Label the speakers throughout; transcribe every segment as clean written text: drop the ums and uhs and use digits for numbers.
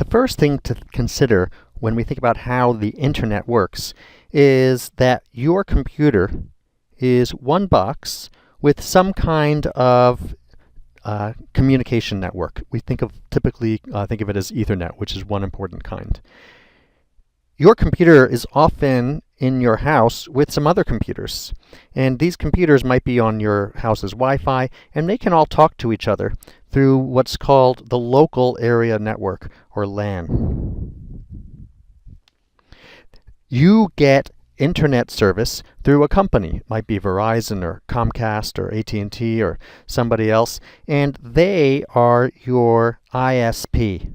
Speaker 1: The first thing to consider when we think about how the internet works is that your computer is one box with some kind of communication network. We typically think of it as Ethernet, which is one important kind. Your computer is often in your house with some other computers, and these computers might be on your house's Wi-Fi, and they can all talk to each other through what's called the local area network, or LAN. You get internet service through a company. It might be Verizon or Comcast or AT&T or somebody else, and they are your ISP,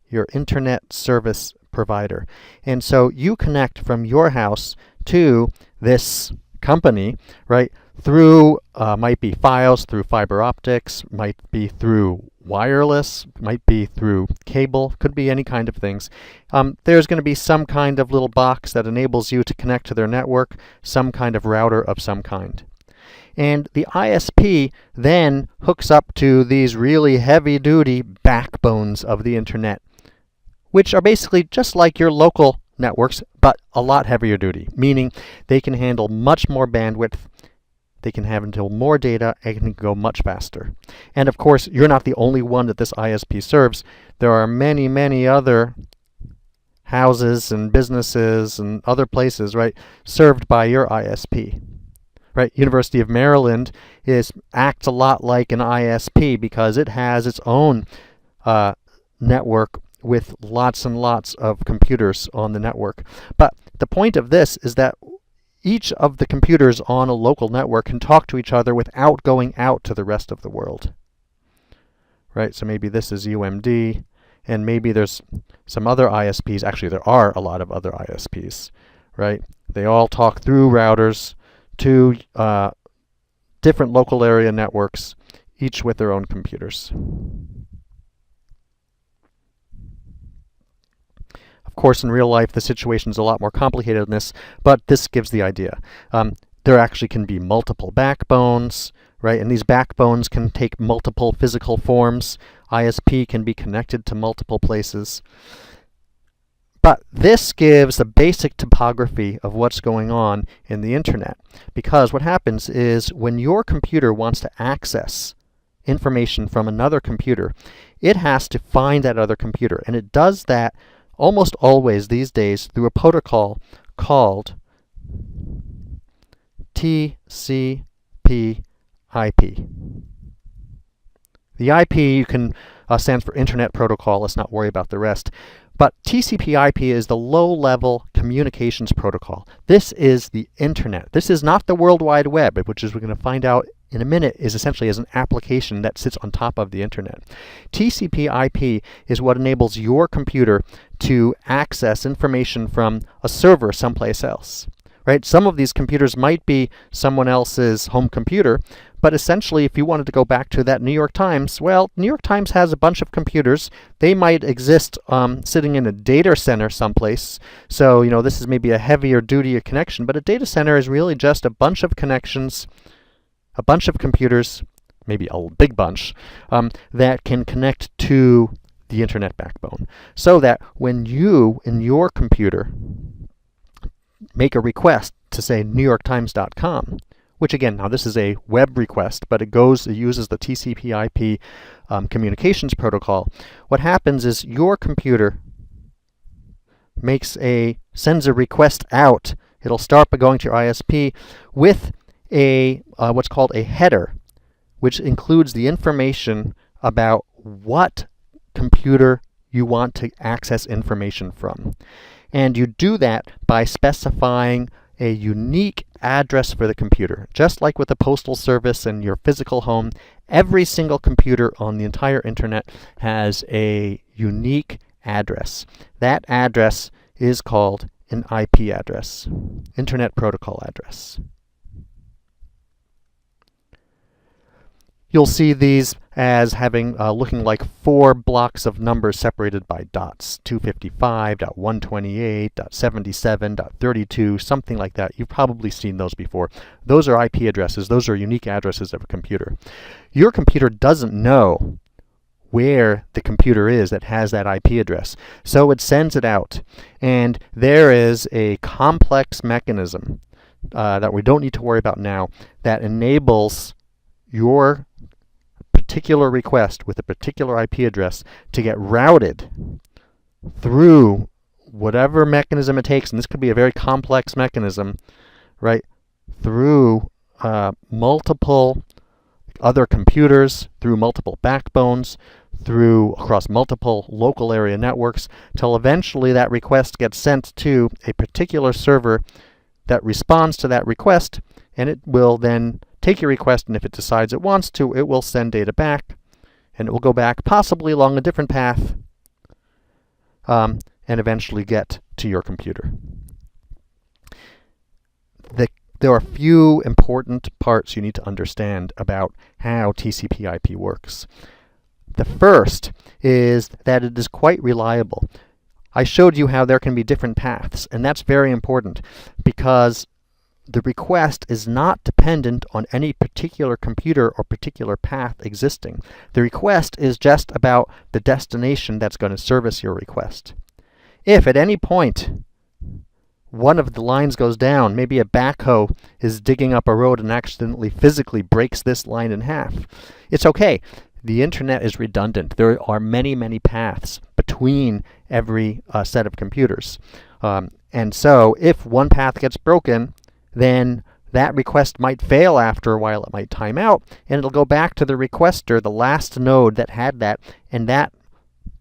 Speaker 1: your internet service provider. And so you connect from your house to this company, right, through, might be files, through fiber optics, might be through wireless, might be through cable, could be any kind of things. There's going to be some kind of little box that enables you to connect to their network, some kind of router of some kind. And the ISP then hooks up to these really heavy-duty backbones of the internet, which are basically just like your local networks, but a lot heavier duty, meaning they can handle much more bandwidth, they can handle more data, and can go much faster. And of course, you're not the only one that this ISP serves. There are many, many other houses and businesses and other places, right, served by your ISP. Right? University of Maryland acts a lot like an ISP because it has its own network with lots and lots of computers on the network. But the point of this is that each of the computers on a local network can talk to each other without going out to the rest of the world. Right? So maybe this is UMD, and maybe there's some other ISPs. Actually, there are a lot of other ISPs. Right? They all talk through routers to different local area networks, each with their own computers. Of course, in real life, the situation is a lot more complicated than this, but this gives the idea. There actually can be multiple backbones, right? And these backbones can take multiple physical forms. ISP can be connected to multiple places. But this gives a basic topography of what's going on in the internet. Because what happens is when your computer wants to access information from another computer, it has to find that other computer. And it does that almost always these days through a protocol called TCP IP. The IP stands for Internet Protocol. Let's not worry about the rest. But TCP IP is the low-level communications protocol. This is the internet. This is not the World Wide Web, which is we're going to find out in a minute is essentially as an application that sits on top of the internet. TCP IP is what enables your computer to access information from a server someplace else. Right? Some of these computers might be someone else's home computer, but essentially if you wanted to go back to that New York Times, well, New York Times has a bunch of computers. They might exist sitting in a data center someplace. So, this is maybe a heavier duty connection, but a data center is really just a bunch of connections, a bunch of computers, maybe a big bunch, that can connect to the internet backbone. So that when you, in your computer, make a request to, say, NewYorkTimes.com, which again, now this is a web request, but it uses the TCP IP communications protocol. What happens is your computer sends a request out. It'll start by going to your ISP with what's called a header, which includes the information about what computer you want to access information from. And you do that by specifying a unique address for the computer. Just like with the postal service and your physical home, every single computer on the entire internet has a unique address. That address is called an IP address, Internet Protocol address. You'll see these as having looking like 4 blocks of numbers separated by dots, 255.128.77.32, something like that. You've probably seen those before. Those are IP addresses. Those are unique addresses of a computer. Your computer doesn't know where the computer is that has that IP address. So it sends it out. And there is a complex mechanism that we don't need to worry about now that enables your particular request with a particular IP address to get routed through whatever mechanism it takes. And this could be a very complex mechanism, right? Through multiple other computers, through multiple backbones, across multiple local area networks, till eventually that request gets sent to a particular server that responds to that request, and it will then take your request, and if it decides it wants to, it will send data back, and it will go back possibly along a different path, and eventually get to your computer. There are a few important parts you need to understand about how TCP/IP works. The first is that it is quite reliable. I showed you how there can be different paths, and that's very important because the request is not dependent on any particular computer or particular path existing. The request is just about the destination that's going to service your request. If at any point one of the lines goes down, maybe a backhoe is digging up a road and accidentally physically breaks this line in half, it's okay. The internet is redundant. There are many, many paths between every set of computers. And so if one path gets broken, then that request might fail after a while. It might time out, and it'll go back to the requester, the last node that had that, and that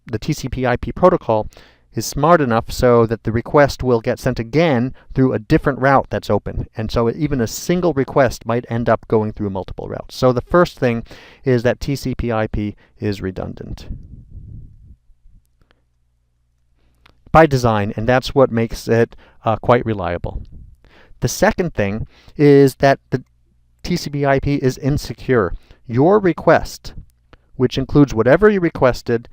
Speaker 1: the TCP/IP protocol is smart enough so that the request will get sent again through a different route that's open. And so even a single request might end up going through multiple routes. So the first thing is that TCP/IP is redundant by design, and that's what makes it quite reliable. The second thing is that the TCP/IP is insecure. Your request, which includes whatever you requested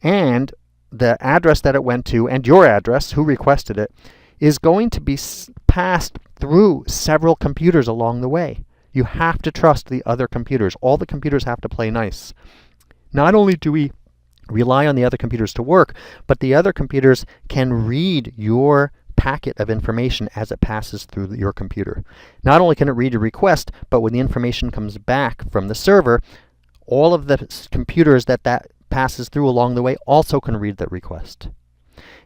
Speaker 1: and the address that it went to and your address, who requested it, is going to be passed through several computers along the way. You have to trust the other computers. All the computers have to play nice. Not only do we rely on the other computers to work, but the other computers can read your packet of information as it passes through your computer. Not only can it read a request, but when the information comes back from the server, all of the computers that passes through along the way also can read that request.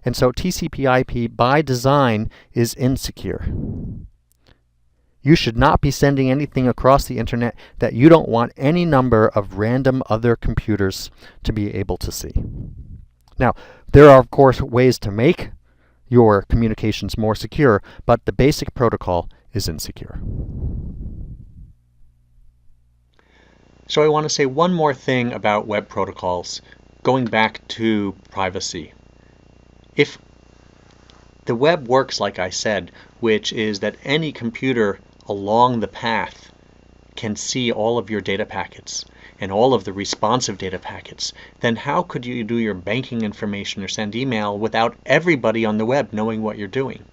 Speaker 1: And so TCP/IP by design is insecure. You should not be sending anything across the internet that you don't want any number of random other computers to be able to see. Now, there are of course ways to make your communications more secure, but the basic protocol is insecure. So I want to say one more thing about web protocols, going back to privacy. If the web works like I said, which is that any computer along the path can see all of your data packets and all of the responsive data packets, then how could you do your banking information or send email without everybody on the web knowing what you're doing?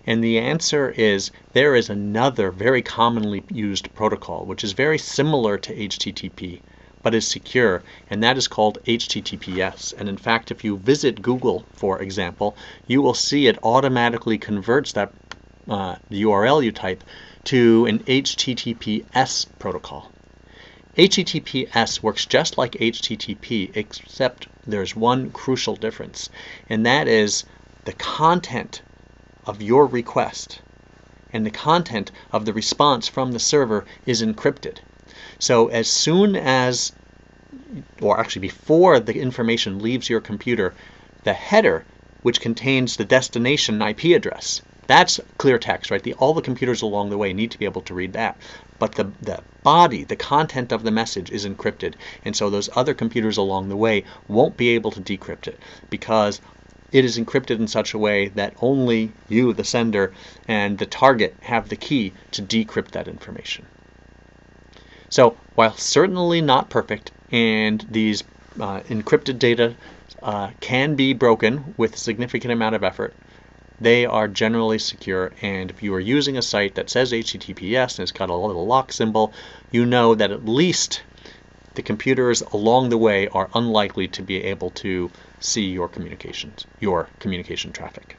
Speaker 1: And the answer is there is another very commonly used protocol which is very similar to HTTP but is secure, and that is called HTTPS. And in fact, if you visit Google, for example, you will see it automatically converts that the URL you type to an HTTPS protocol. HTTPS works just like HTTP, except there's one crucial difference, and that is the content of your request and the content of the response from the server is encrypted. So as soon as, or actually before the information leaves your computer, the header, which contains the destination IP address, that's clear text, right? All the computers along the way need to be able to read that. But the body, the content of the message is encrypted. And so those other computers along the way won't be able to decrypt it because it is encrypted in such a way that only you, the sender, and the target have the key to decrypt that information. So while certainly not perfect, and these encrypted data can be broken with a significant amount of effort, they are generally secure. And if you are using a site that says HTTPS and it's got a little lock symbol, you know that at least the computers along the way are unlikely to be able to see your communication traffic.